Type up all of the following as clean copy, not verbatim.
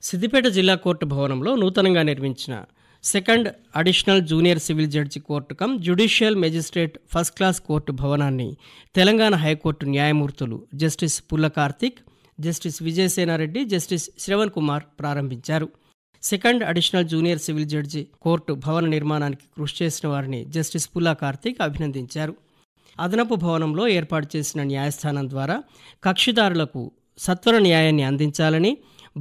సిద్దిపేట జిల్లా కోర్టు భవనంలో నూతనంగా నిర్మించిన second additional junior civil judge court come judicial magistrate first class court భవనాన్ని తెలంగాణ హైకోర్టు న్యాయమూర్తులు జస్టిస్ పుల్ల కార్తిక్, జస్టిస్ విజయసేనారెడ్డి, జస్టిస్ శ్రవణ్ కుమార్ ప్రారంభించారు. Second additional junior civil judge court భవన నిర్మాణానికి కృషి చేసిన వారిని జస్టిస్ పుల్ల కార్తిక్ అభినందించారు. అదనపు భవనంలో ఏర్పాటు చేసిన న్యాయస్థానం ద్వారా కక్షిదారులకు సత్వర న్యాయాన్ని అందించాలని,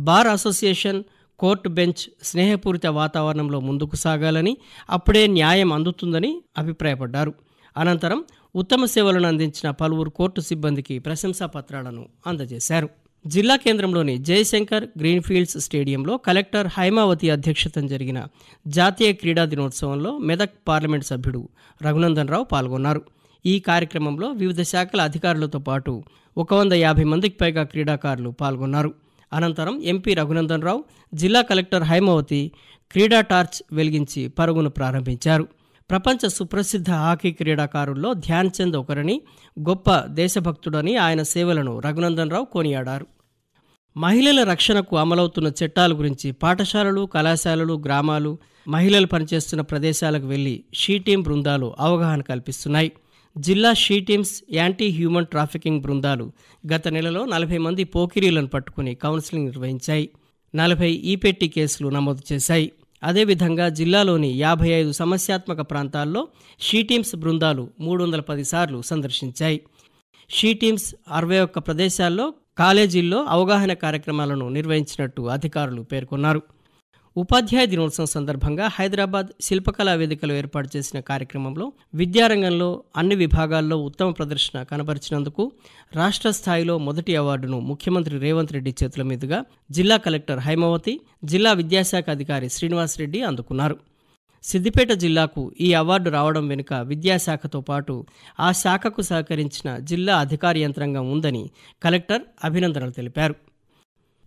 బార్ అసోసియేషన్, కోర్టు బెంచ్ స్నేహపూరిత వాతావరణంలో ముందుకు సాగాలని, అప్పుడే న్యాయం అందుతుందని అభిప్రాయపడ్డారు. అనంతరం ఉత్తమ సేవలను అందించిన పలువురు కోర్టు సిబ్బందికి ప్రశంసా పత్రాలను అందజేశారు. జిల్లా కేంద్రంలోని జయశంకర్ గ్రీన్ఫీల్డ్స్ స్టేడియంలో కలెక్టర్ హైమావతి అధ్యక్షతన జరిగిన జాతీయ క్రీడా దినోత్సవంలో మెదక్ పార్లమెంటు సభ్యుడు రఘునందన్ రావు పాల్గొన్నారు. ఈ కార్యక్రమంలో వివిధ శాఖల అధికారులతో పాటు 150 మందికి పైగా క్రీడాకారులు పాల్గొన్నారు. అనంతరం ఎంపీ రఘునందన్ రావు, జిల్లా కలెక్టర్ హైమావతి క్రీడా టార్చ్ వెలిగించి పరుగును ప్రారంభించారు. ప్రపంచ సుప్రసిద్ధ హాకీ క్రీడాకారుల్లో ధ్యాన్ చంద్ ఒకరని, గొప్ప దేశభక్తుడని ఆయన సేవలను రఘునందన్ రావు కొనియాడారు. మహిళల రక్షణకు అమలవుతున్న చట్టాల గురించి పాఠశాలలు, కళాశాలలు, గ్రామాలు, మహిళలు పనిచేస్తున్న ప్రదేశాలకు వెళ్లి షీ టీం బృందాలు అవగాహన కల్పిస్తున్నాయి. జిల్లా she teams anti human trafficking బృందాలు గత నెలలో 40 మంది పోకిరీలను పట్టుకుని కౌన్సిలింగ్ నిర్వహించాయి. 40 ఈపెట్టి కేసులు నమోదు చేశాయి. అదేవిధంగా జిల్లాలోని 55 సమస్యాత్మక ప్రాంతాల్లో షీ టీమ్స్ బృందాలు 310 సార్లు సందర్శించాయి. షీ టీమ్స్ 61 ప్రదేశాల్లో, కాలేజీల్లో అవగాహన కార్యక్రమాలను నిర్వహించినట్టు అధికారులు పేర్కొన్నారు. ఉపాధ్యాయ దినోత్సవం సందర్భంగా హైదరాబాద్ శిల్పకళా వేదికలో ఏర్పాటు చేసిన కార్యక్రమంలో విద్యారంగంలో అన్ని విభాగాల్లో ఉత్తమ ప్రదర్శన కనబరిచినందుకు రాష్ట్ర స్థాయిలో మొదటి అవార్డును ముఖ్యమంత్రి రేవంత్ రెడ్డి చేతుల మీదుగా జిల్లా కలెక్టర్ హైమావతి, జిల్లా విద్యాశాఖ అధికారి శ్రీనివాసరెడ్డి అందుకున్నారు. సిద్దిపేట జిల్లాకు ఈ అవార్డు రావడం వెనుక విద్యాశాఖతో పాటు ఆ శాఖకు సహకరించిన జిల్లా అధికార యంత్రాంగం ఉందని కలెక్టర్ అభినందనలు తెలిపారు.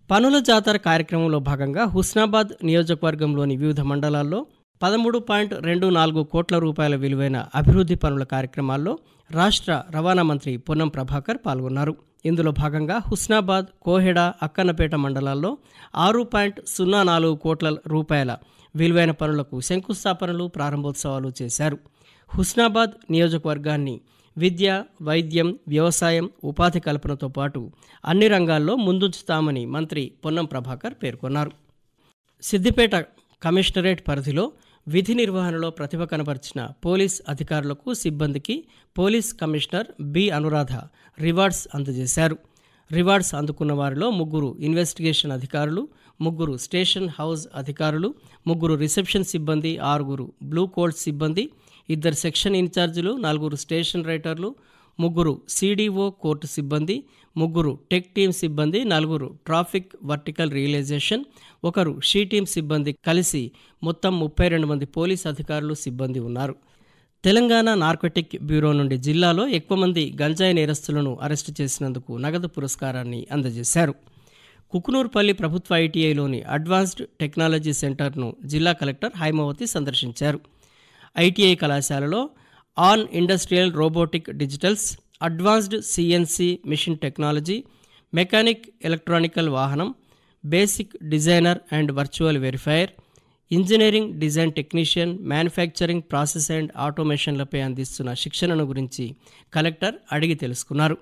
పనుల జాతర కార్యక్రమంలో భాగంగా హుస్నాబాద్ నియోజకవర్గంలోని వివిధ మండలాల్లో 13.24 కోట్ల రూపాయల విలువైన అభివృద్ధి పనుల కార్యక్రమాల్లో రాష్ట్ర రవాణా మంత్రి పొన్నం ప్రభాకర్ పాల్గొన్నారు. ఇందులో భాగంగా హుస్నాబాద్, కోహెడ, అక్కన్నపేట మండలాల్లో 6.04 కోట్ల రూపాయల విలువైన పనులకు శంకుస్థాపనలు, ప్రారంభోత్సవాలు చేశారు. హుస్నాబాద్ నియోజకవర్గాన్ని విద్య, వైద్యం, వ్యవసాయం, ఉపాధి కల్పనతో పాటు అన్ని రంగాల్లో ముందుంచుతామని మంత్రి పొన్నం ప్రభాకర్ పేర్కొన్నారు. సిద్దిపేట కమిషనరేట్ పరిధిలో విధి నిర్వహణలో ప్రతిభ కనబర్చిన పోలీస్ అధికారులకు, సిబ్బందికి police commissioner B Anuradha rewards అందజేశారు. రివార్డ్స్ అందుకున్న వారిలో 3 ఇన్వెస్టిగేషన్ అధికారులు, 3 స్టేషన్ హౌస్ అధికారులు, 3 రిసెప్షన్ సిబ్బంది, 6 బ్లూ కోడ్ సిబ్బంది, 2 సెక్షన్ ఇన్ఛార్జీలు, 4 స్టేషన్ రైటర్లు, 3 సిడిఓ కోర్టు సిబ్బంది, 3 టెక్ టీమ్ సిబ్బంది, 4 traffic vertical realisation, 1 she team సిబ్బంది కలిసి మొత్తం 32 మంది పోలీస్ అధికారులు, సిబ్బంది ఉన్నారు. తెలంగాణ నార్కోటిక్ బ్యూరో నుండి జిల్లాలో ఎక్కువ మంది గంజాయి నేరస్తులను అరెస్టు చేసినందుకు నగదు పురస్కారాన్ని అందజేశారు. కుకునూర్పల్లి ప్రభుత్వ ఐటీఐలోని అడ్వాన్స్డ్ టెక్నాలజీ సెంటర్ను జిల్లా కలెక్టర్ హైమావతి సందర్శించారు. ఐటీఐ కళాశాలలో on industrial robotic digitals, advanced CNC machine technology, mechanic electronical వాహనం, basic designer and virtual verifier, engineering design technician, manufacturing process and ఆటోమేషన్లపై అందిస్తున్న శిక్షణను గురించి కలెక్టర్ అడిగి తెలుసుకున్నారు.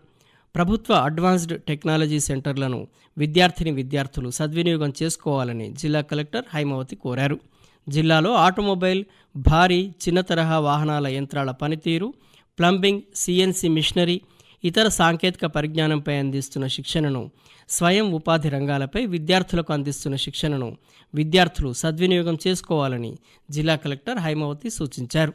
ప్రభుత్వ అడ్వాన్స్డ్ టెక్నాలజీ సెంటర్లను విద్యార్థులు సద్వినియోగం చేసుకోవాలని జిల్లా కలెక్టర్ హైమావతి కోరారు. జిల్లాలో ఆటోమొబైల్, భారీ, చిన్న తరహా వాహనాల యంత్రాల పనితీరు, ప్లంబింగ్, సిఎన్సి మిషనరీ, ఇతర సాంకేతిక పరిజ్ఞానంపై అందిస్తున్న శిక్షణను, స్వయం ఉపాధి రంగాలపై విద్యార్థులకు అందిస్తున్న శిక్షణను విద్యార్థులు సద్వినియోగం చేసుకోవాలని జిల్లా కలెక్టర్ హైమావతి సూచించారు.